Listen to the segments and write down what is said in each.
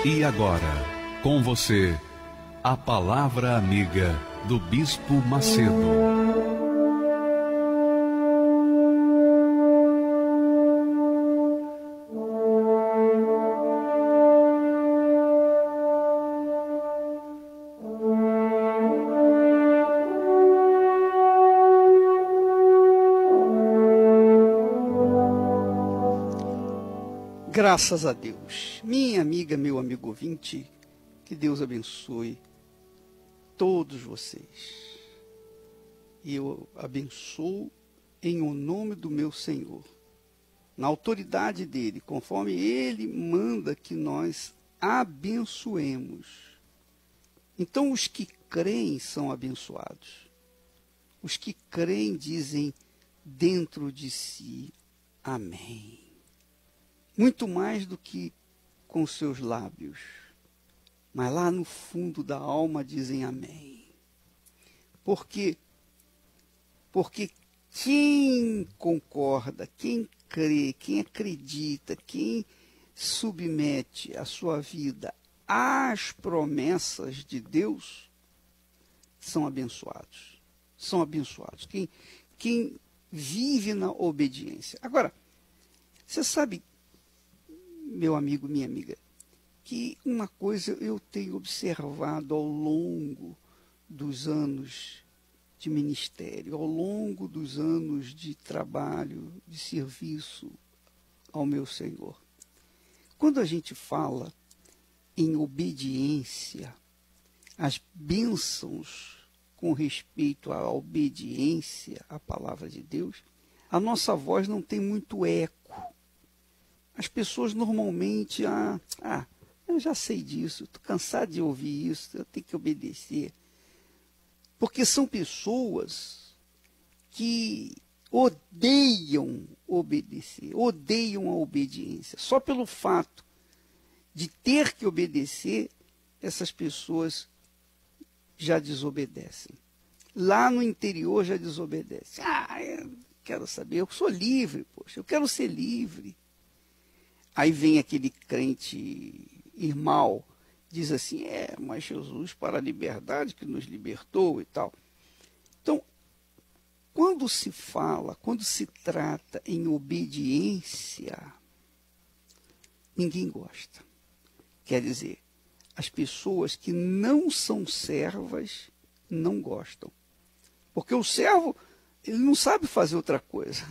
E agora, com você, a Palavra Amiga do Bispo Macedo. Graças a Deus. Minha amiga, meu amigo ouvinte, que Deus abençoe todos vocês. E eu abençoo em o nome do meu Senhor, na autoridade dele, conforme ele manda que nós abençoemos. Então, os que creem são abençoados. Os que creem dizem dentro de si, amém. Muito mais do que com seus lábios, mas lá no fundo da alma dizem amém. Porque quem concorda, quem crê, quem acredita, quem submete a sua vida às promessas de Deus, são abençoados. São abençoados. Quem vive na obediência. Agora, você sabe, meu amigo, minha amiga, que uma coisa eu tenho observado ao longo dos anos de ministério, ao longo dos anos de trabalho, de serviço ao meu Senhor. Quando a gente fala em obediência, as bênçãos com respeito à obediência à palavra de Deus, a nossa voz não tem muito eco. As pessoas normalmente, eu já sei disso, estou cansado de ouvir isso, eu tenho que obedecer. Porque são pessoas que odeiam obedecer, odeiam a obediência. Só pelo fato de ter que obedecer, essas pessoas já desobedecem. Lá no interior já desobedecem. Eu quero saber, eu sou livre, poxa, eu quero ser livre. Aí vem aquele crente irmão, diz assim, mas Jesus para a liberdade que nos libertou e tal. Então, quando se trata em obediência, ninguém gosta. Quer dizer, as pessoas que não são servas não gostam. Porque o servo, ele não sabe fazer outra coisa.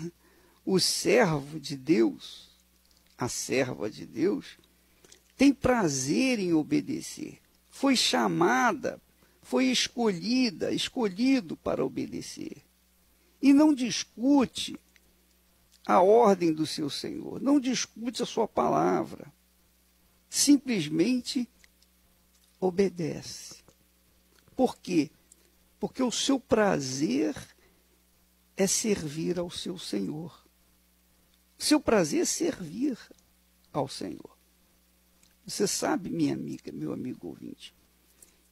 O servo de Deus, a serva de Deus, tem prazer em obedecer. Foi chamada, foi escolhido para obedecer. E não discute a ordem do seu Senhor, não discute a sua palavra. Simplesmente obedece. Por quê? Porque o seu prazer é servir ao seu Senhor. Seu prazer é servir ao Senhor. Você sabe, minha amiga, meu amigo ouvinte,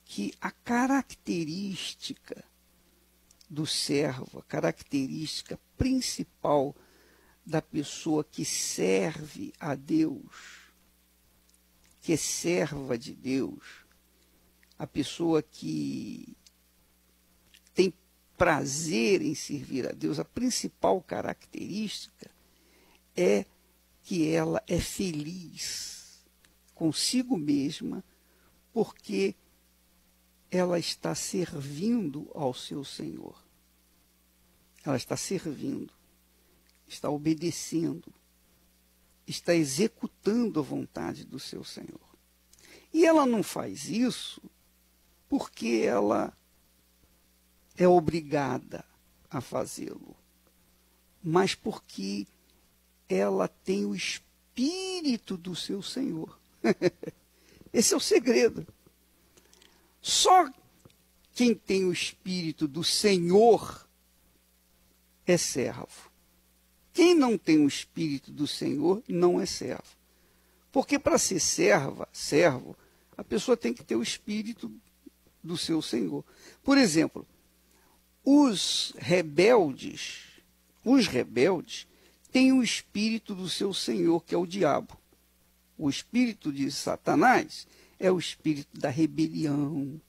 que a característica do servo, a característica principal da pessoa que serve a Deus, que é serva de Deus, a pessoa que tem prazer em servir a Deus, a principal característica é que ela é feliz consigo mesma, porque ela está servindo ao seu Senhor. Ela está servindo, está obedecendo, está executando a vontade do seu Senhor. E ela não faz isso porque ela é obrigada a fazê-lo, mas porque ela tem o espírito do seu Senhor. Esse é o segredo. Só quem tem o espírito do Senhor é servo. Quem não tem o espírito do Senhor não é servo. Porque para ser servo, a pessoa tem que ter o espírito do seu Senhor. Por exemplo, os rebeldes têm o espírito do seu senhor, que é o diabo. O espírito de Satanás é o espírito da rebelião,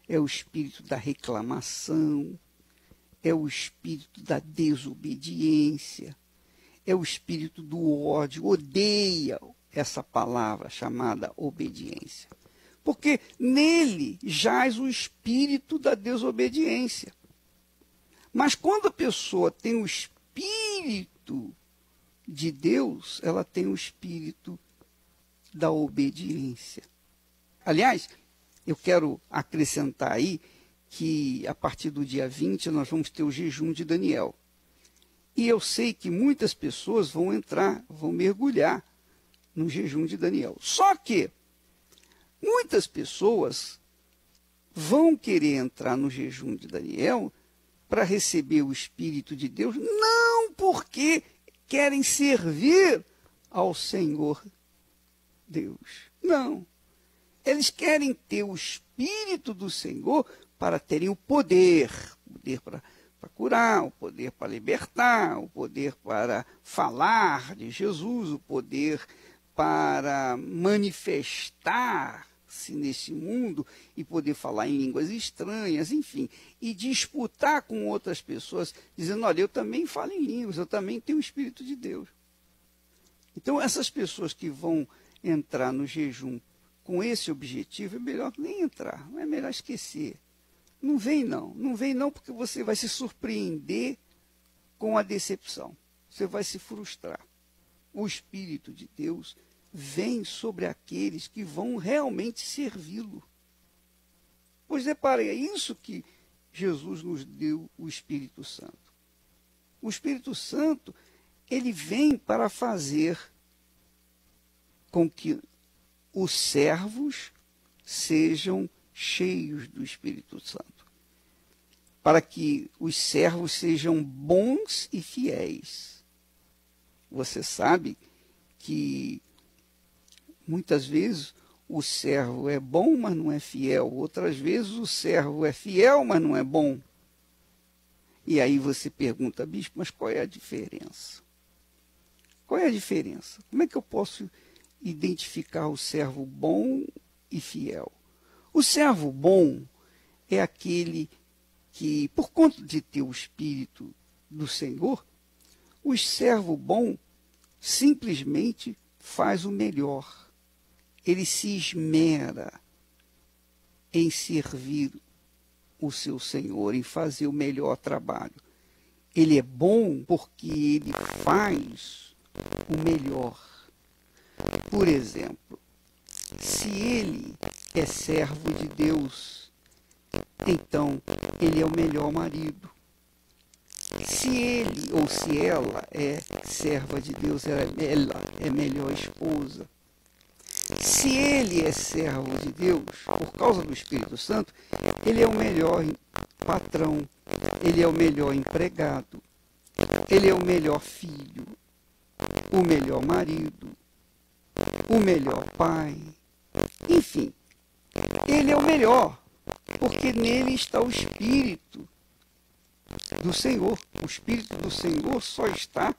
é o espírito da reclamação, é o espírito da desobediência, é o espírito do ódio. Odeia essa palavra chamada obediência, porque nele jaz o espírito da desobediência. Mas quando a pessoa tem o espírito de Deus, ela tem o espírito da obediência. Aliás, eu quero acrescentar aí que a partir do dia 20 nós vamos ter o jejum de Daniel. E eu sei que muitas pessoas vão entrar, vão mergulhar no jejum de Daniel. Só que muitas pessoas vão querer entrar no jejum de Daniel para receber o Espírito de Deus, não porque querem servir ao Senhor Deus. Não. Eles querem ter o Espírito do Senhor para terem o poder para curar, o poder para libertar, o poder para falar de Jesus, o poder para manifestar-se nesse mundo e poder falar em línguas estranhas, enfim, e disputar com outras pessoas, dizendo, olha, eu também falo em línguas, eu também tenho o Espírito de Deus. Então, essas pessoas que vão entrar no jejum com esse objetivo, é melhor nem entrar, é melhor esquecer. Não vem não porque você vai se surpreender com a decepção. Você vai se frustrar. O Espírito de Deus vem sobre aqueles que vão realmente servi-lo. Pois repare, é isso que Jesus nos deu o Espírito Santo. O Espírito Santo, ele vem para fazer com que os servos sejam cheios do Espírito Santo, para que os servos sejam bons e fiéis. Você sabe que muitas vezes o servo é bom, mas não é fiel. Outras vezes o servo é fiel, mas não é bom. E aí você pergunta, bispo, mas qual é a diferença? Qual é a diferença? Como é que eu posso identificar o servo bom e fiel? O servo bom é aquele que, por conta de ter o Espírito do Senhor, o servo bom simplesmente faz o melhor. Ele se esmera em servir o seu Senhor, em fazer o melhor trabalho. Ele é bom porque ele faz o melhor. Por exemplo, se ele é servo de Deus, então ele é o melhor marido. Se ele ou se ela é serva de Deus, ela é melhor esposa. Se ele é servo de Deus, por causa do Espírito Santo, ele é o melhor patrão, ele é o melhor empregado, ele é o melhor filho, o melhor marido, o melhor pai. Enfim, ele é o melhor, porque nele está o Espírito do Senhor. O Espírito do Senhor só está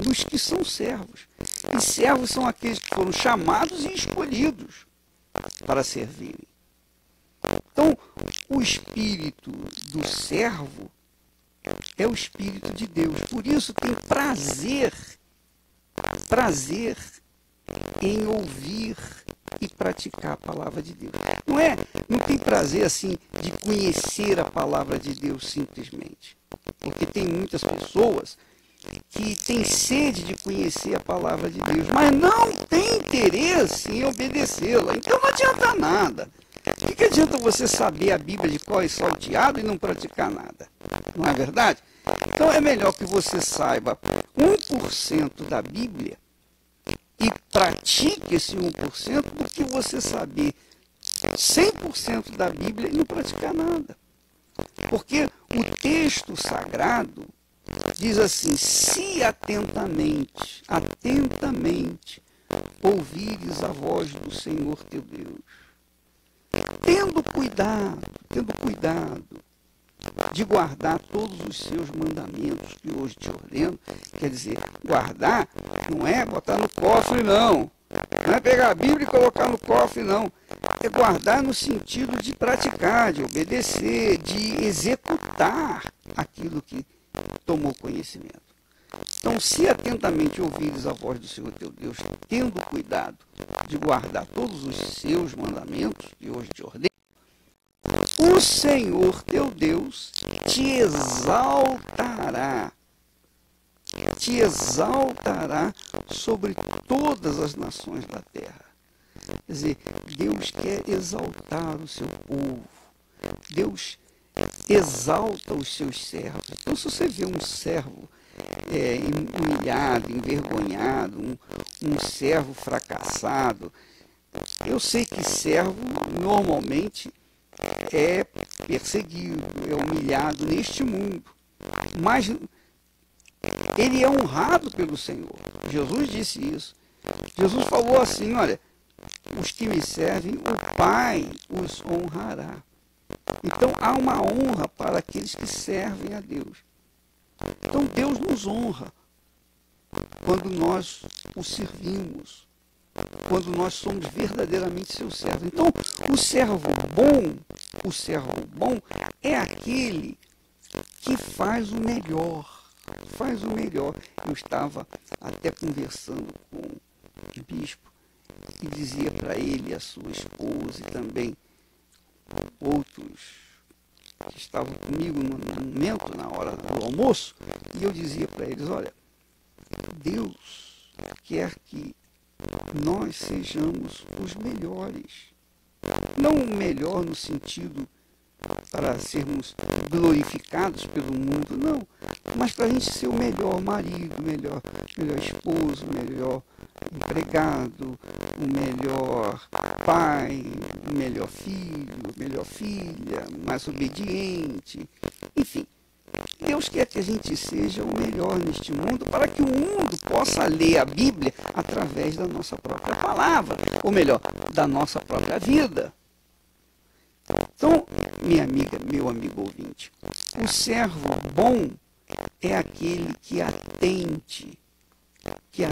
nos que são servos. E servos são aqueles que foram chamados e escolhidos para servirem. Então, o espírito do servo é o Espírito de Deus. Por isso tem prazer em ouvir e praticar a palavra de Deus. Não tem prazer assim de conhecer a palavra de Deus simplesmente. Porque tem muitas pessoas que têm sede de conhecer a palavra de Deus, mas não tem interesse em obedecê-la. Então não adianta nada. O que adianta você saber a Bíblia de cor e salteado e não praticar nada? Não é verdade? Então é melhor que você saiba 1% da Bíblia e pratique esse 1% do que você saber 100% da Bíblia e não praticar nada. Porque o texto sagrado diz assim, se atentamente ouvires a voz do Senhor teu Deus, tendo cuidado de guardar todos os seus mandamentos que hoje te ordeno. Quer dizer, guardar não é botar no cofre, não. Não é pegar a Bíblia e colocar no cofre, não. É guardar no sentido de praticar, de obedecer, de executar aquilo que tomou conhecimento. Então, se atentamente ouvires a voz do Senhor teu Deus, tendo cuidado de guardar todos os seus mandamentos, que hoje te ordeno, o Senhor teu Deus te exaltará sobre todas as nações da terra. Quer dizer, Deus quer exaltar o seu povo. Deus exalta os seus servos. Então, se você vê um servo humilhado, envergonhado, um servo fracassado, eu sei que servo normalmente é perseguido, é humilhado neste mundo, mas ele é honrado pelo Senhor. Jesus disse isso. Jesus falou assim, olha, os que me servem, o Pai os honrará. Então há uma honra para aqueles que servem a Deus. Então Deus nos honra quando nós o servimos, quando nós somos verdadeiramente seus servos. Então o servo bom é aquele que faz o melhor. Eu estava até conversando com o bispo e dizia para ele, a sua esposa e também outros que estavam comigo no momento, na hora do almoço, e eu dizia para eles, olha, Deus quer que nós sejamos os melhores. Não o melhor no sentido para sermos glorificados pelo mundo, não, mas para a gente ser o melhor marido, melhor esposo, melhor empregado, o melhor pai, o melhor filho, melhor filha, mais obediente, enfim. Deus quer que a gente seja o melhor neste mundo para que o mundo possa ler a Bíblia através da nossa própria palavra, ou melhor, da nossa própria vida. Então, minha amiga, meu amigo ouvinte, o servo bom é aquele que atende, que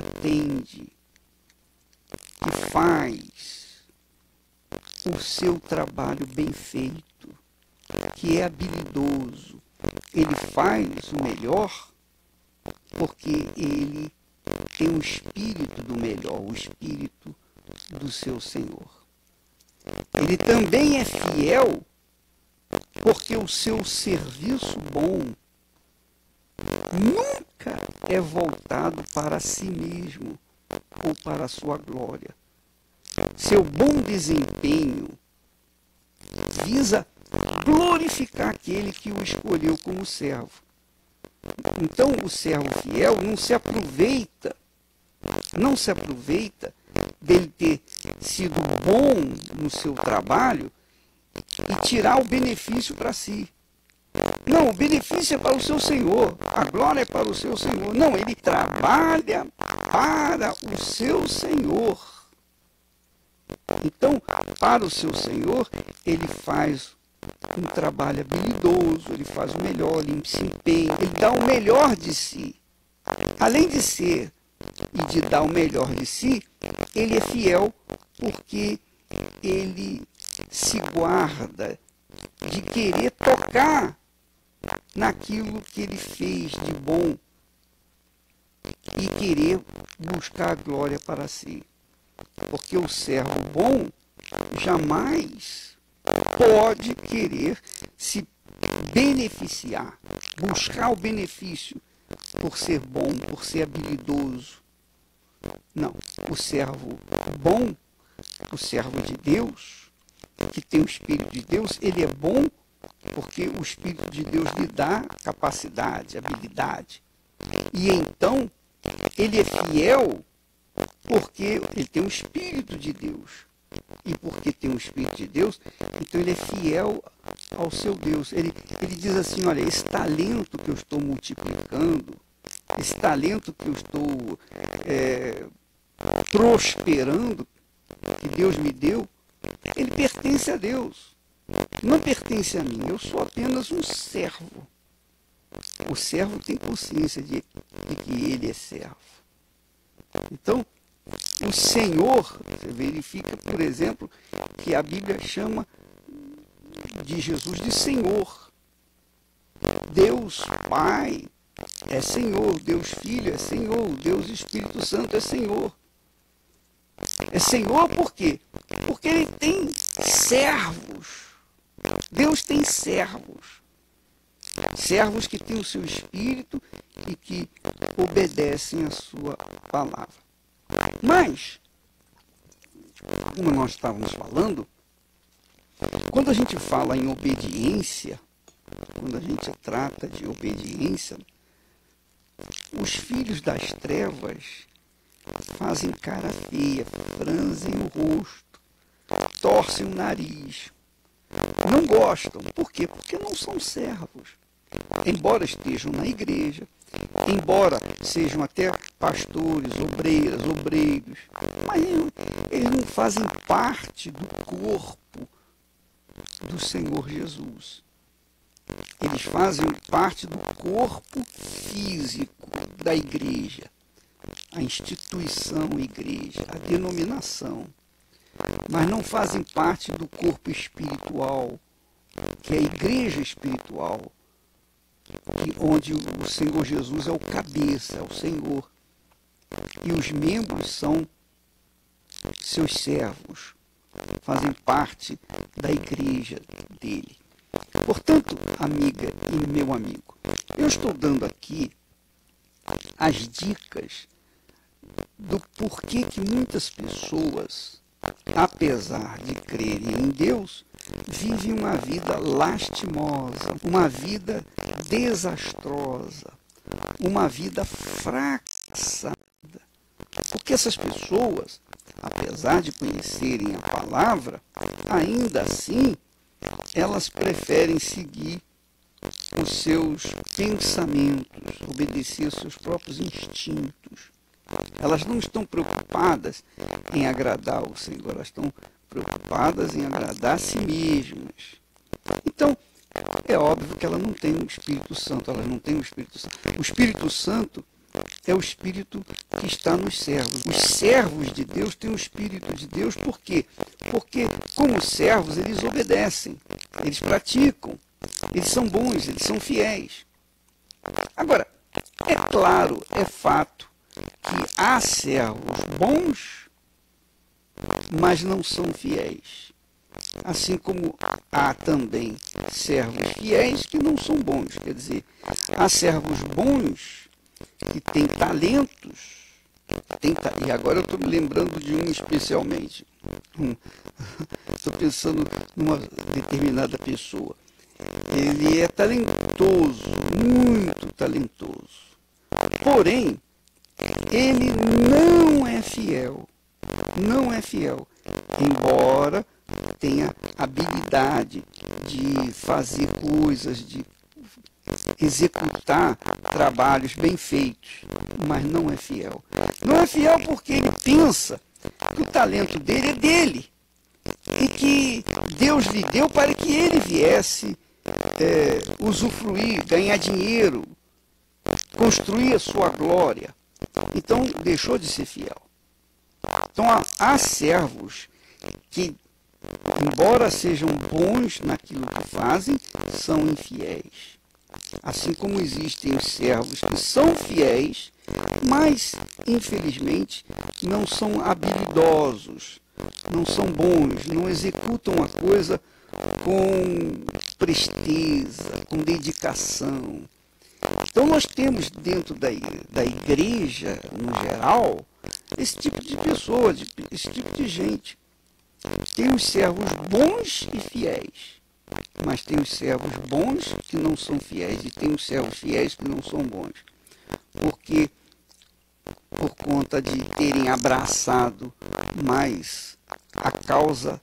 faz o seu trabalho bem feito, que é habilidoso. Ele faz o melhor porque ele tem o espírito do melhor, o espírito do seu Senhor. Ele também é fiel porque o seu serviço bom nunca é voltado para si mesmo ou para a sua glória. Seu bom desempenho visa glorificar aquele que o escolheu como servo. Então, o servo fiel não se aproveita dele ter sido bom no seu trabalho e tirar o benefício para si. Não, o benefício é para o seu Senhor, a glória é para o seu Senhor. Não, ele trabalha para o seu Senhor. Então, para o seu Senhor, ele faz um trabalho habilidoso, ele faz o melhor, ele se empenha, ele dá o melhor de si. Além de ser e de dar o melhor de si, ele é fiel porque ele se guarda de querer tocar naquilo que ele fez de bom e querer buscar a glória para si. Porque o servo bom jamais pode querer se beneficiar, buscar o benefício por ser bom, por ser habilidoso. Não, o servo bom, o servo de Deus, que tem o Espírito de Deus, ele é bom porque o Espírito de Deus lhe dá capacidade, habilidade. E então, ele é fiel porque ele tem o Espírito de Deus. E porque tem o Espírito de Deus, então ele é fiel ao seu Deus. Ele diz assim, olha, esse talento que eu estou multiplicando, esse talento que eu estou prosperando, que Deus me deu, ele pertence a Deus. Não pertence a mim, eu sou apenas um servo. O servo tem consciência de que ele é servo. Então, o Senhor, você verifica, por exemplo, que a Bíblia chama de Jesus de Senhor. Deus Pai é Senhor, Deus Filho é Senhor, Deus Espírito Santo é Senhor. É Senhor por quê? Porque ele tem servos. Deus tem servos. Servos que têm o seu espírito e que obedecem a sua palavra. Mas, como nós estávamos falando, quando a gente fala em obediência, quando a gente trata de obediência, os filhos das trevas fazem cara feia, franzem o rosto, torcem o nariz, não gostam. Por quê? Porque não são servos. Embora estejam na igreja, embora sejam até pastores, obreiros, mas eles não fazem parte do corpo do Senhor Jesus. Eles fazem parte do corpo físico da igreja, a instituição igreja, a denominação, mas não fazem parte do corpo espiritual, que é a igreja espiritual, onde o Senhor Jesus é o cabeça, é o Senhor, e os membros são seus servos, fazem parte da igreja dele. Portanto, amiga e meu amigo, eu estou dando aqui as dicas do porquê que muitas pessoas, apesar de crerem em Deus, vivem uma vida lastimosa, uma vida desastrosa, uma vida fracassada. Porque essas pessoas, apesar de conhecerem a palavra, ainda assim, elas preferem seguir os seus pensamentos, obedecer aos seus próprios instintos. Elas não estão preocupadas em agradar o Senhor, elas estão preocupadas em agradar a si mesmas. Então, é óbvio que ela não tem o Espírito Santo, elas não têm o Espírito Santo. O Espírito Santo é o Espírito que está nos servos. Os servos de Deus têm o Espírito de Deus, por quê? Porque, como servos, eles obedecem, eles praticam, eles são bons, eles são fiéis. Agora, é claro, é fato, que há servos bons, mas não são fiéis. Assim como há também servos fiéis que não são bons. Quer dizer, há servos bons que têm talentos, e agora eu estou me lembrando de um especialmente. Estou pensando numa determinada pessoa. Ele é talentoso, muito talentoso. Porém, ele não é fiel. Não é fiel. Embora tenha habilidade de fazer coisas, de executar trabalhos bem feitos, mas não é fiel. Não é fiel porque ele pensa que o talento dele é dele e que Deus lhe deu para que ele viesse usufruir, ganhar dinheiro, construir a sua glória. Então, deixou de ser fiel. Então, há servos que, embora sejam bons naquilo que fazem, são infiéis. Assim como existem os servos que são fiéis, mas, infelizmente, não são habilidosos, não são bons, não executam a coisa com presteza, com dedicação. Então, nós temos dentro da igreja, no geral, esse tipo de pessoa, esse tipo de gente. Tem os servos bons e fiéis, mas tem os servos bons que não são fiéis e tem os servos fiéis que não são bons. Porque, por conta de terem abraçado mais a causa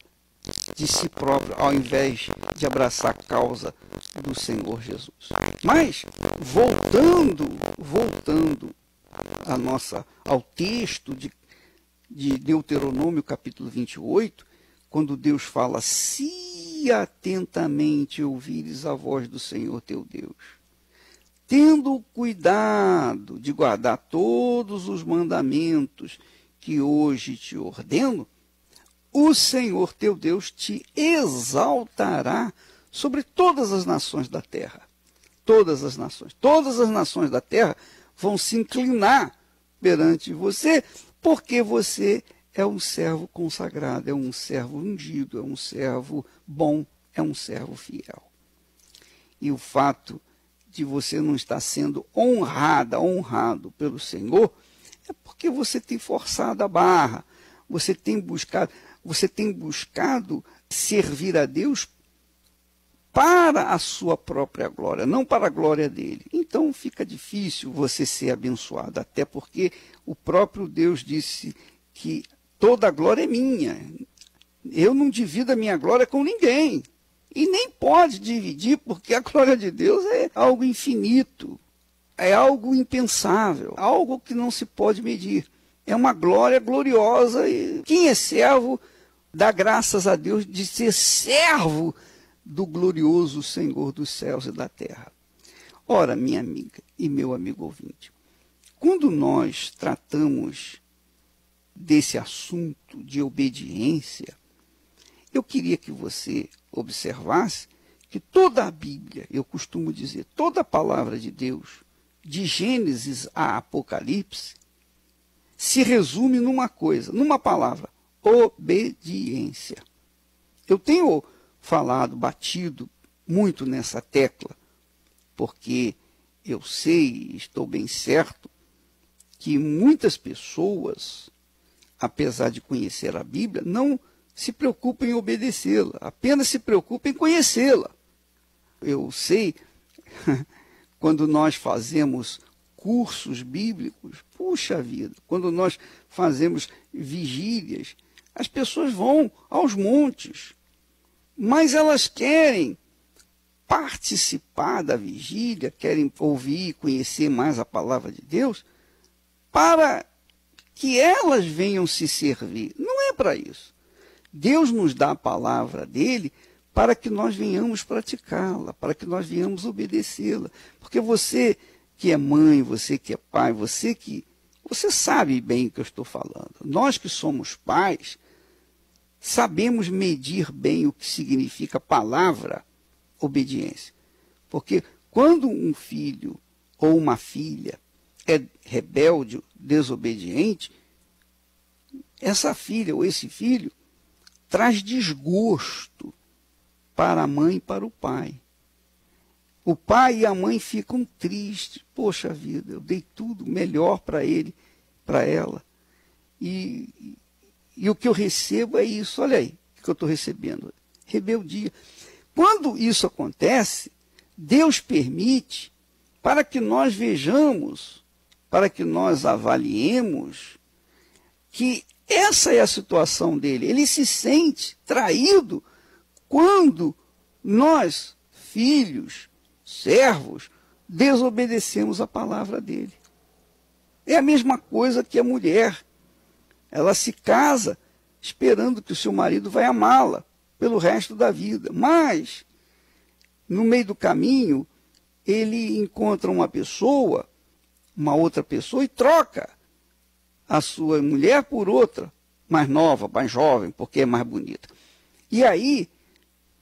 de si próprio, ao invés de abraçar a causa do Senhor Jesus. Mas, voltando ao texto de Deuteronômio capítulo 28, quando Deus fala, se atentamente ouvires a voz do Senhor teu Deus, tendo cuidado de guardar todos os mandamentos que hoje te ordeno, o Senhor teu Deus te exaltará sobre todas as nações da terra. Todas as nações da terra vão se inclinar perante você, porque você é um servo consagrado, é um servo ungido, é um servo bom, é um servo fiel. E o fato de você não estar sendo honrado pelo Senhor, é porque você tem forçado a barra, você tem buscado servir a Deus para a sua própria glória, não para a glória dele. Então fica difícil você ser abençoado, até porque o próprio Deus disse que toda a glória é minha. Eu não divido a minha glória com ninguém. E nem pode dividir, porque a glória de Deus é algo infinito, é algo impensável, algo que não se pode medir. É uma glória gloriosa, e quem é servo dá graças a Deus de ser servo do glorioso Senhor dos céus e da terra. Ora, minha amiga e meu amigo ouvinte, quando nós tratamos desse assunto de obediência, eu queria que você observasse que toda a Bíblia, eu costumo dizer, toda a palavra de Deus, de Gênesis a Apocalipse, se resume numa coisa, numa palavra: obediência. Eu tenho batido muito nessa tecla, porque eu sei, estou bem certo, que muitas pessoas, apesar de conhecer a Bíblia, não se preocupam em obedecê-la, apenas se preocupam em conhecê-la. Eu sei, quando nós fazemos cursos bíblicos, puxa vida, quando nós fazemos vigílias, as pessoas vão aos montes, mas elas querem participar da vigília, querem ouvir e conhecer mais a palavra de Deus, para que elas venham se servir. Não é para isso. Deus nos dá a palavra dele para que nós venhamos praticá-la, para que nós venhamos obedecê-la. Porque você que é mãe, você que é pai, você sabe bem o que eu estou falando. Nós que somos pais, sabemos medir bem o que significa a palavra obediência. Porque quando um filho ou uma filha é rebelde, desobediente, essa filha ou esse filho traz desgosto para a mãe e para o pai. O pai e a mãe ficam tristes. Poxa vida, eu dei tudo melhor para ele, para ela. E o que eu recebo é isso. Olha aí o que eu estou recebendo. Rebeldia. Quando isso acontece, Deus permite para que nós vejamos, para que nós avaliemos que essa é a situação dele. Ele se sente traído quando nós, filhos, servos, desobedecemos a palavra dele. É a mesma coisa que a mulher. Ela se casa esperando que o seu marido vai amá-la pelo resto da vida. Mas, no meio do caminho, ele encontra uma outra pessoa, e troca a sua mulher por outra, mais nova, mais jovem, porque é mais bonita. E aí,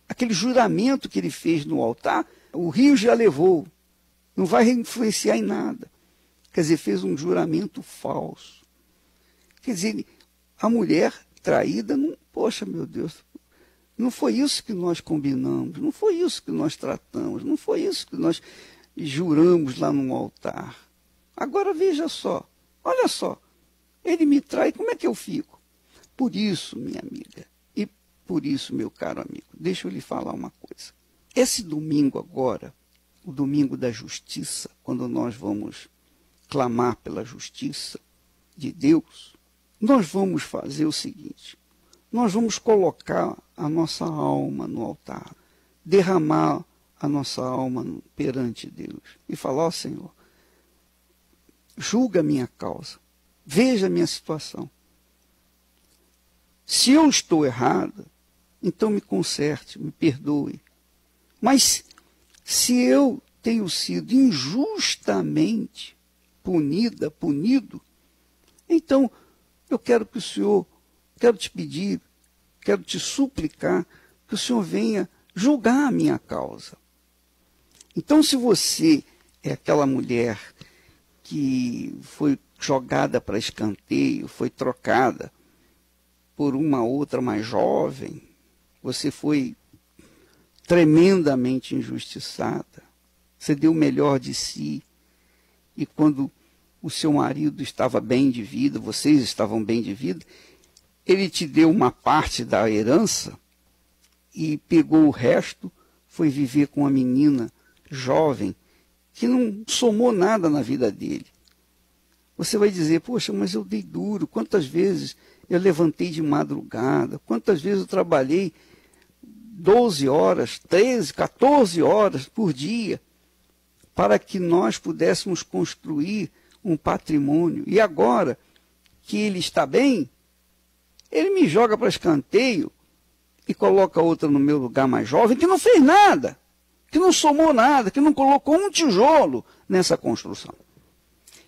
aquele juramento que ele fez no altar, o rio já levou, não vai influenciar em nada. Quer dizer, fez um juramento falso. Quer dizer, a mulher traída, não, poxa, meu Deus, não foi isso que nós combinamos, não foi isso que nós tratamos, não foi isso que nós juramos lá no altar. Agora veja só, olha só, ele me trai, como é que eu fico? Por isso, minha amiga, e por isso, meu caro amigo, deixa eu lhe falar uma coisa. Esse domingo agora, o domingo da justiça, quando nós vamos clamar pela justiça de Deus, nós vamos fazer o seguinte: nós vamos colocar a nossa alma no altar, derramar a nossa alma perante Deus e falar: ó Senhor, julga a minha causa, veja a minha situação. Se eu estou errada, então me conserte, me perdoe. Mas se eu tenho sido injustamente punido, então eu quero que o Senhor, quero te pedir, quero te suplicar que o Senhor venha julgar a minha causa. Então, se você é aquela mulher que foi jogada para escanteio, foi trocada por uma outra mais jovem, você foi tremendamente injustiçada, você deu o melhor de si, e quando o seu marido estava bem de vida, vocês estavam bem de vida, ele te deu uma parte da herança e pegou o resto, foi viver com uma menina jovem que não somou nada na vida dele. Você vai dizer, poxa, mas eu dei duro, quantas vezes eu levantei de madrugada, quantas vezes eu trabalhei 12 horas, 13, 14 horas por dia, para que nós pudéssemos construir um patrimônio. E agora que ele está bem, ele me joga para escanteio e coloca outra no meu lugar mais jovem, que não fez nada, que não somou nada, que não colocou um tijolo nessa construção.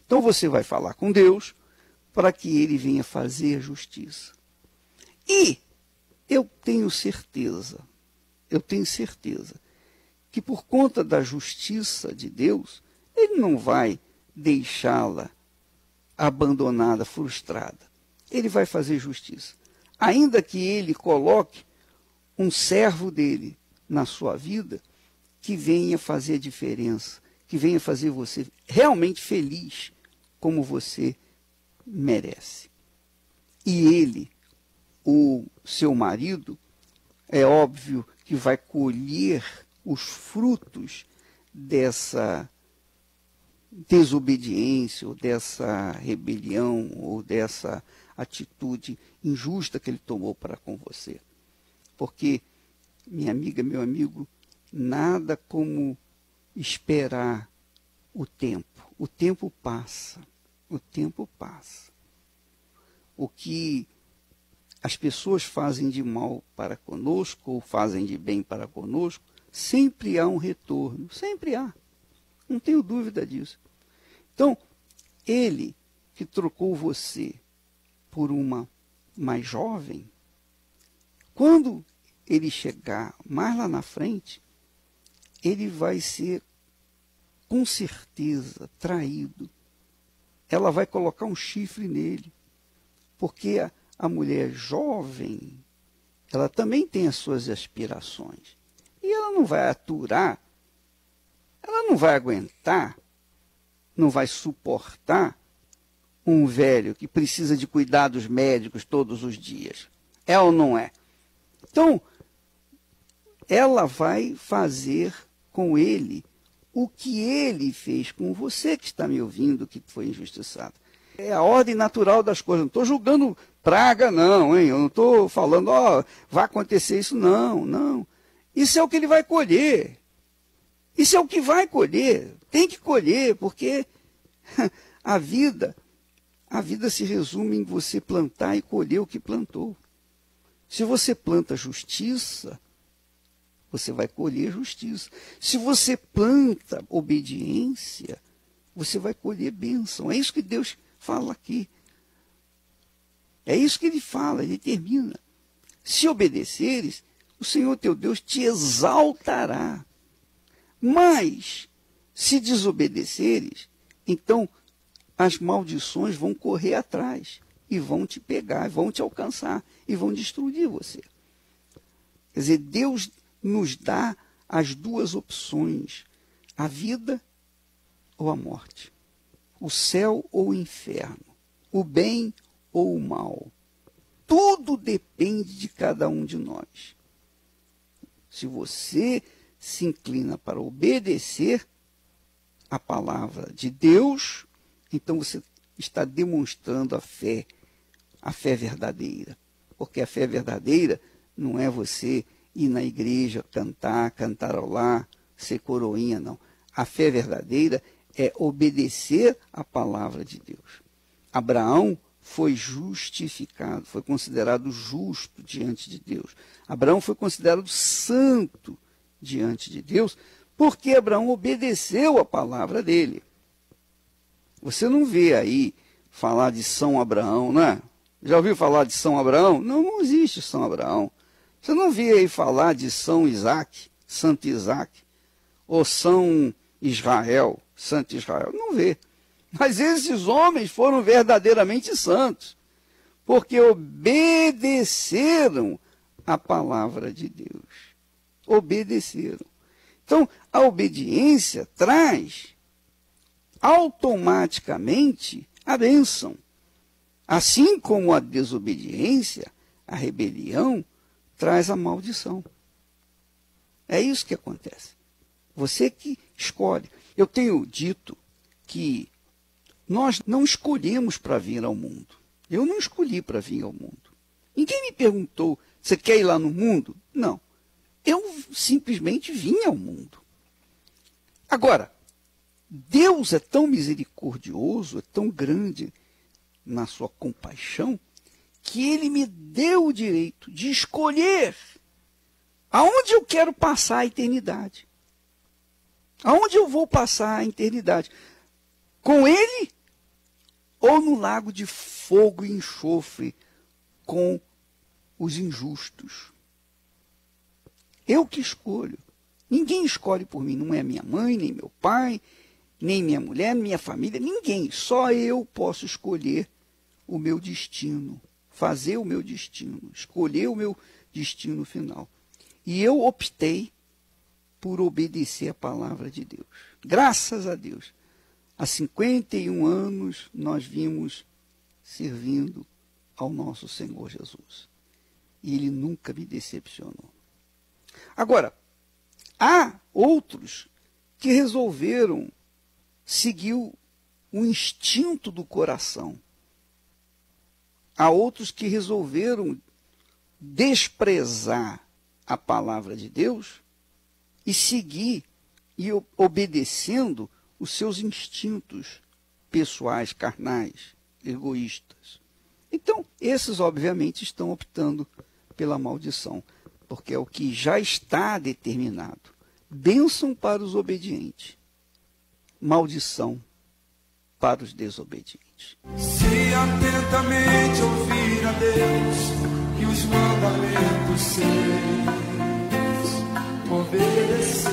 Então você vai falar com Deus para que ele venha fazer a justiça. E eu tenho certeza que por conta da justiça de Deus, ele não vai deixá-la abandonada, frustrada. Ele vai fazer justiça. Ainda que ele coloque um servo dele na sua vida, que venha fazer a diferença, que venha fazer você realmente feliz, como você merece. E ele, o seu marido, é óbvio que vai colher os frutos dessa desobediência, ou dessa rebelião, ou dessa atitude injusta que ele tomou para com você. Porque, minha amiga, meu amigo, nada como esperar o tempo. O tempo passa. O tempo passa. O que as pessoas fazem de mal para conosco, ou fazem de bem para conosco, sempre há um retorno. Sempre há. Não tenho dúvida disso. Então, ele que trocou você por uma mais jovem, quando ele chegar mais lá na frente, ele vai ser, com certeza, traído. Ela vai colocar um chifre nele, porque a mulher jovem, ela também tem as suas aspirações. E ela não vai aturar, ela não vai aguentar, não vai suportar um velho que precisa de cuidados médicos todos os dias. É ou não é? Então, ela vai fazer com ele o que ele fez com você que está me ouvindo, que foi injustiçado. É a ordem natural das coisas. Não estou julgando praga, não, hein? Eu não estou falando, vai acontecer isso, não, não. Isso é o que ele vai colher. Isso é o que vai colher. Tem que colher, porque a vida se resume em você plantar e colher o que plantou. Se você planta justiça, você vai colher justiça. Se você planta obediência, você vai colher bênção. É isso que Deus fala aqui. É isso que ele fala, ele termina. Se obedeceres, o Senhor teu Deus te exaltará. Mas, se desobedeceres, então as maldições vão correr atrás e vão te pegar, vão te alcançar e vão destruir você. Quer dizer, Deus nos dá as duas opções, a vida ou a morte, o céu ou o inferno, o bem ou o mal. Tudo depende de cada um de nós. Se você se inclina para obedecer a palavra de Deus, então você está demonstrando a fé verdadeira. Porque a fé verdadeira não é você ir na igreja, cantarolar, ser coroinha, não. A fé verdadeira é obedecer a palavra de Deus. Abraão foi justificado, foi considerado justo diante de Deus. Abraão foi considerado santo diante de Deus, porque Abraão obedeceu a palavra dele. Você não vê aí falar de São Abraão, não é? Já ouviu falar de São Abraão? Não, não existe São Abraão. Você não vê aí falar de São Isaac, Santo Isaac, ou São Israel, Santo Israel. Não vê. Mas esses homens foram verdadeiramente santos, porque obedeceram a palavra de Deus. Obedeceram. Então, a obediência traz automaticamente a bênção. Assim como a desobediência, a rebelião, traz a maldição. É isso que acontece. Você que escolhe. Eu tenho dito que nós não escolhemos para vir ao mundo. Eu não escolhi para vir ao mundo. Ninguém me perguntou, você quer ir lá no mundo? Não. Eu simplesmente vim ao mundo. Agora, Deus é tão misericordioso, é tão grande na sua compaixão, que Ele me deu o direito de escolher aonde eu quero passar a eternidade. Aonde eu vou passar a eternidade? Com Ele ou no lago de fogo e enxofre com os injustos? Eu que escolho. Ninguém escolhe por mim. Não é minha mãe, nem meu pai, nem minha mulher, minha família. Ninguém. Só eu posso escolher o meu destino. Fazer o meu destino. Escolher o meu destino final. E eu optei por obedecer a palavra de Deus. Graças a Deus. Há 51 anos nós vimos servindo ao nosso Senhor Jesus. E Ele nunca me decepcionou. Agora, há outros que resolveram seguir o instinto do coração. Há outros que resolveram desprezar a palavra de Deus e seguir e obedecendo os seus instintos pessoais, carnais, egoístas. Então, esses obviamente estão optando pela maldição, porque é o que já está determinado. Bênção para os obedientes, maldição para os desobedientes. Se atentamente ouvir a Deus e os mandamentos seus, obedecer,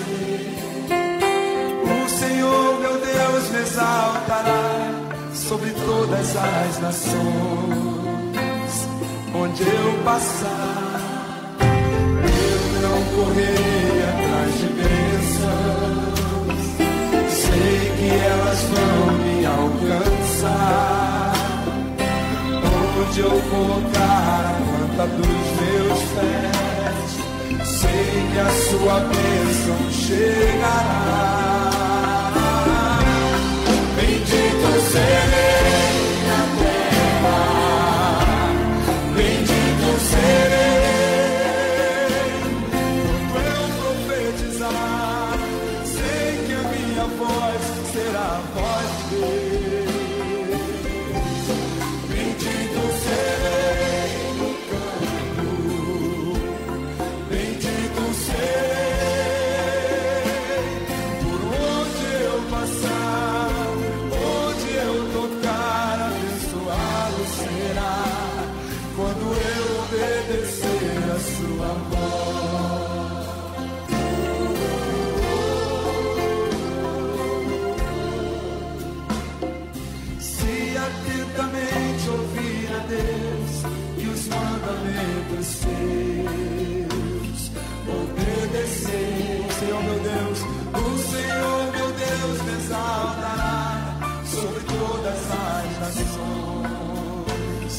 o Senhor meu Deus me exaltará sobre todas as nações. Onde eu passar, eu não correrei atrás de bênçãos, sei que elas vão me alcançar. Onde eu colocar a planta dos meus pés, sei que a sua bênção chegará. Bendito serei na terra, bendito serei quando eu profetizar, sei que a minha voz será a voz de Deus. Bendito serei no campo, bendito serei por onde eu passar, onde eu tocar, abençoado será quando eu obedecer a sua voz. Se atentamente ouvir a Deus e os mandamentos seus, obedecer, Senhor meu Deus, o Senhor meu Deus me exaltará sobre todas as nações.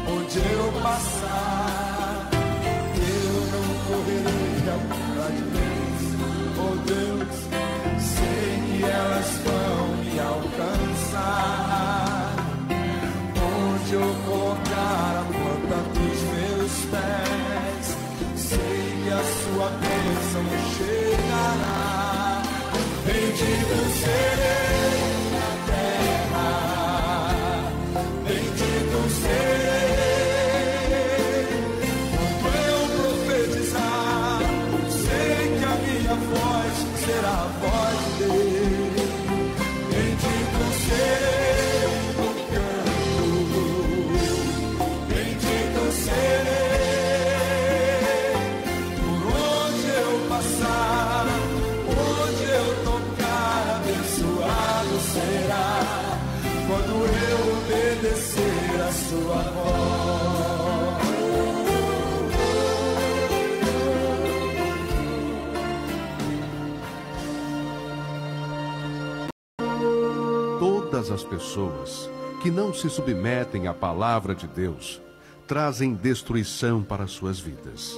Onde eu passar, eu não correrei atrás de Deus. Oh Deus, sei que elas vão me alcançar. Onde eu colocar a planta dos meus pés, sei que a sua bênção chegará. Bendito serei na terra, bendito serei quando eu profetizar, sei que a minha voz será a voz de Deus. Bendito serei no campo, sua voz. Todas as pessoas que não se submetem à palavra de Deus trazem destruição para suas vidas.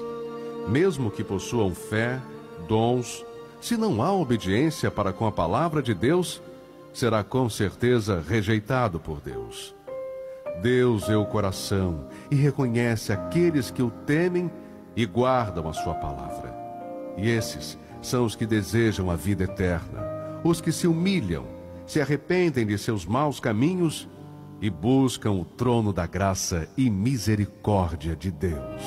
Mesmo que possuam fé, dons, se não há obediência para com a palavra de Deus, será com certeza rejeitado por Deus. Deus vê o coração e reconhece aqueles que o temem e guardam a sua palavra. E esses são os que desejam a vida eterna, os que se humilham, se arrependem de seus maus caminhos e buscam o trono da graça e misericórdia de Deus.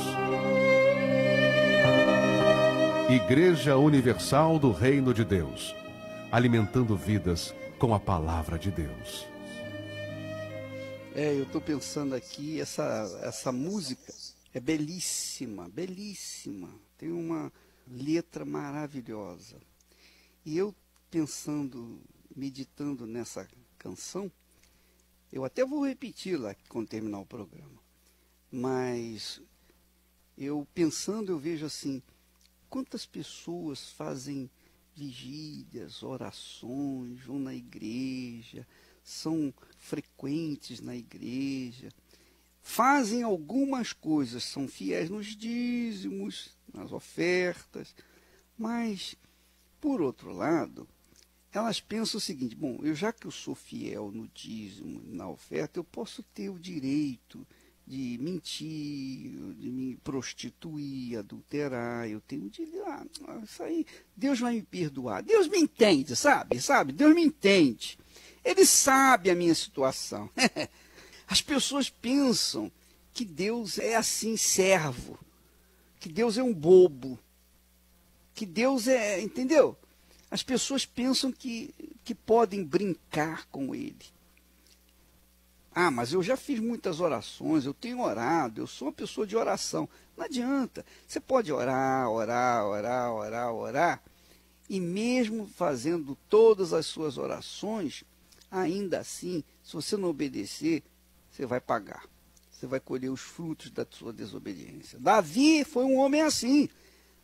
Igreja Universal do Reino de Deus, alimentando vidas com a palavra de Deus. Eu estou pensando aqui, essa música é belíssima, belíssima. Tem uma letra maravilhosa. E eu pensando, meditando nessa canção, eu até vou repeti-la quando terminar o programa. Mas eu pensando, eu vejo assim, quantas pessoas fazem vigílias, orações, vão na igreja, são frequentes na igreja, fazem algumas coisas, são fiéis nos dízimos, nas ofertas, mas, por outro lado, elas pensam o seguinte: bom, já que eu sou fiel no dízimo, na oferta, eu posso ter o direito de mentir, de me prostituir, adulterar, eu tenho direito, isso aí, Deus vai me perdoar. Deus me entende, sabe? Deus me entende. Ele sabe a minha situação. As pessoas pensam que Deus é assim, servo, que Deus é um bobo, que Deus é, entendeu? As pessoas pensam que podem brincar com ele. Mas eu já fiz muitas orações, eu tenho orado, eu sou uma pessoa de oração. Não adianta. Você pode orar, e mesmo fazendo todas as suas orações, ainda assim, se você não obedecer, você vai pagar. Você vai colher os frutos da sua desobediência. Davi foi um homem assim.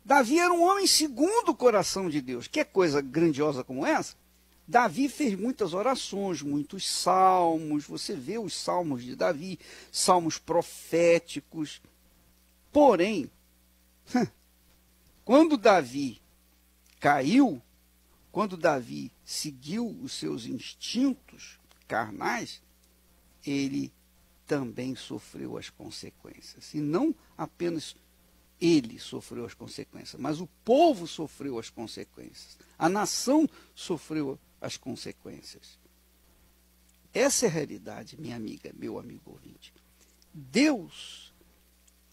Davi era um homem segundo o coração de Deus. Que coisa grandiosa como essa? Davi fez muitas orações, muitos salmos. Você vê os salmos de Davi, salmos proféticos. Porém, quando Davi caiu, quando Davi seguiu os seus instintos carnais, ele também sofreu as consequências. E não apenas ele sofreu as consequências, mas o povo sofreu as consequências. A nação sofreu as consequências. Essa é a realidade, minha amiga, meu amigo ouvinte. Deus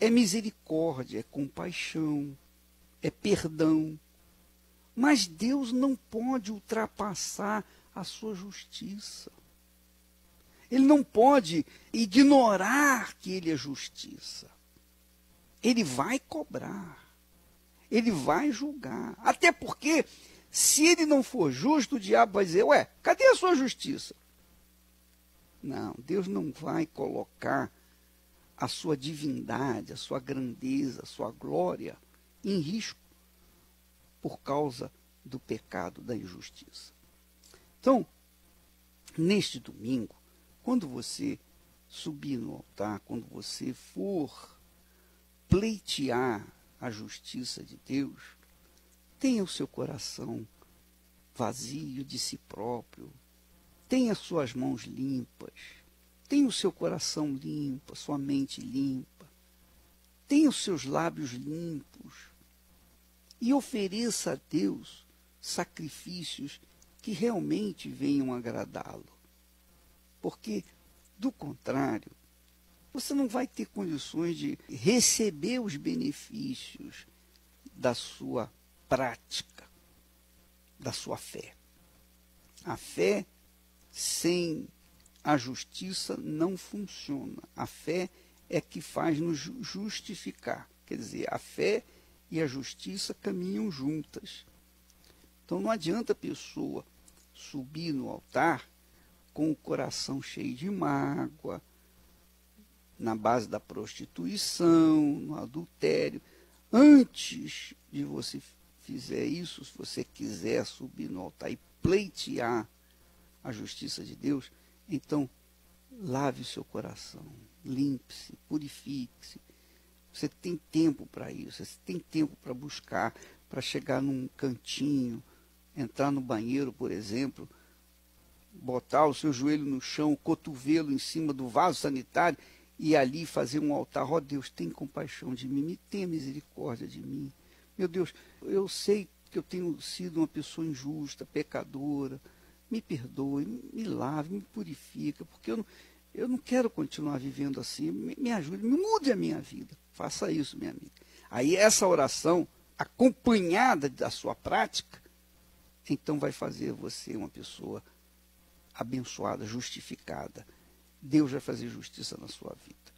é misericórdia, é compaixão, é perdão. Mas Deus não pode ultrapassar a sua justiça. Ele não pode ignorar que ele é justiça. Ele vai cobrar. Ele vai julgar. Até porque, se ele não for justo, o diabo vai dizer: ué, cadê a sua justiça? Não, Deus não vai colocar a sua divindade, a sua grandeza, a sua glória em risco por causa do pecado, da injustiça. Então, neste domingo, quando você subir no altar, quando você for pleitear a justiça de Deus, tenha o seu coração vazio de si próprio, tenha suas mãos limpas, tenha o seu coração limpo, a sua mente limpa, tenha os seus lábios limpos e ofereça a Deus sacrifícios que realmente venham agradá-lo. Porque, do contrário, você não vai ter condições de receber os benefícios da sua prática, da sua fé. A fé sem a justiça não funciona. A fé é que faz nos justificar. Quer dizer, a fé e a justiça caminham juntas. Então não adianta a pessoa subir no altar com o coração cheio de mágoa, na base da prostituição, no adultério. Antes de você fizer isso, se você quiser subir no altar e pleitear a justiça de Deus, então lave o seu coração, limpe-se, purifique-se. Você tem tempo para isso, você tem tempo para buscar, para chegar num cantinho, entrar no banheiro, por exemplo, botar o seu joelho no chão, o cotovelo em cima do vaso sanitário e ali fazer um altar. Ó Deus, tem compaixão de mim, me tenha misericórdia de mim. Meu Deus, eu sei que eu tenho sido uma pessoa injusta, pecadora, me perdoe, me lave, me purifica, porque eu não quero continuar vivendo assim, me ajude, me mude a minha vida. Faça isso, minha amiga. Aí essa oração, acompanhada da sua prática, então vai fazer você uma pessoa abençoada, justificada. Deus vai fazer justiça na sua vida.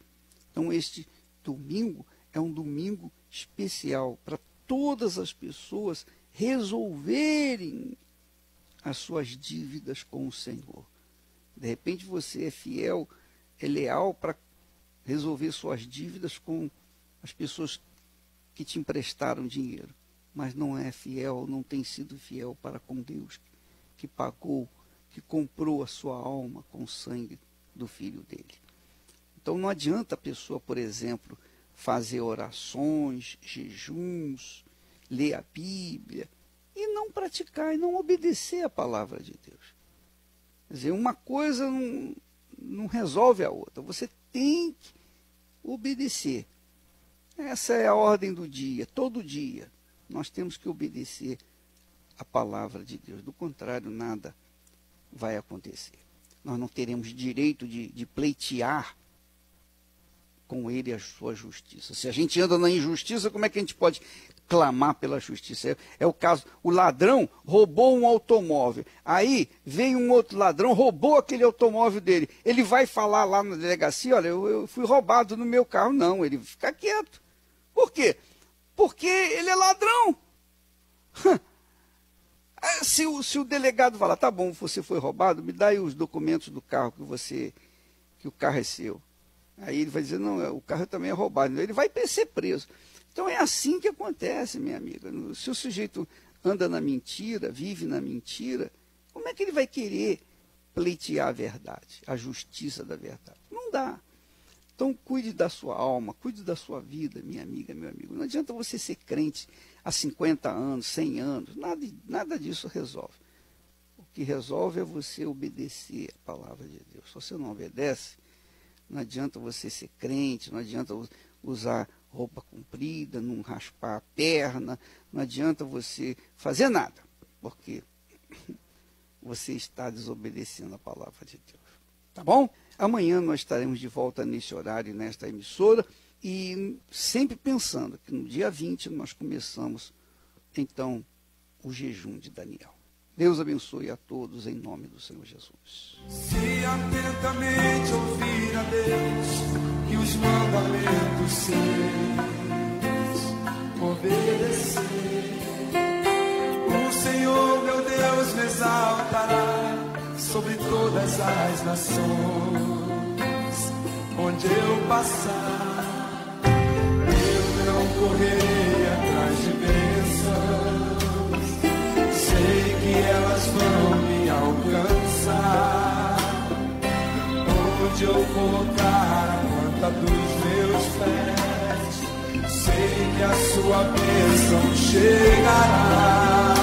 Então este domingo é um domingo especial para todas as pessoas resolverem as suas dívidas com o Senhor. De repente você é fiel, é leal para resolver suas dívidas com as pessoas que te emprestaram dinheiro, mas não é fiel, não tem sido fiel para com Deus, que pagou, que comprou a sua alma com o sangue do Filho dele. Então não adianta a pessoa, por exemplo, fazer orações, jejuns, ler a Bíblia e não praticar e não obedecer a palavra de Deus. Quer dizer, uma coisa não resolve a outra. Você tem que obedecer. Essa é a ordem do dia. Todo dia nós temos que obedecer a palavra de Deus. Do contrário, nada vai acontecer. Nós não teremos direito de pleitear com ele a sua justiça. Se a gente anda na injustiça, como é que a gente pode clamar pela justiça? É o caso, o ladrão roubou um automóvel, aí veio um outro ladrão, roubou aquele automóvel dele. Ele vai falar lá na delegacia, olha, eu fui roubado no meu carro. Não, ele fica quieto. Por quê? Porque ele é ladrão. Se o delegado falar, tá bom, você foi roubado, me dá aí os documentos do carro que o carro é seu. Aí ele vai dizer, não, o carro também é roubado. Ele vai ser preso. Então é assim que acontece, minha amiga. Se o sujeito anda na mentira, vive na mentira, como é que ele vai querer pleitear a verdade, a justiça da verdade? Não dá. Então cuide da sua alma, cuide da sua vida, minha amiga, meu amigo. Não adianta você ser crente há 50 anos, 100 anos, nada disso resolve. O que resolve é você obedecer a palavra de Deus. Se você não obedece, não adianta você ser crente, não adianta usar roupa comprida, não raspar a perna, não adianta você fazer nada, porque você está desobedecendo a palavra de Deus. Tá bom? Amanhã nós estaremos de volta nesse horário, nesta emissora, e sempre pensando que no dia 20 nós começamos, então, o jejum de Daniel. Deus abençoe a todos em nome do Senhor Jesus. Se atentamente ouvir a Deus e os mandamentos seus obedecer, o Senhor meu Deus me exaltará sobre todas as nações. Onde eu passar, eu não correrei atrás de bênçãos. Sei que elas vão me alcançar. Onde eu colocar a planta dos meus pés, sei que a sua bênção chegará.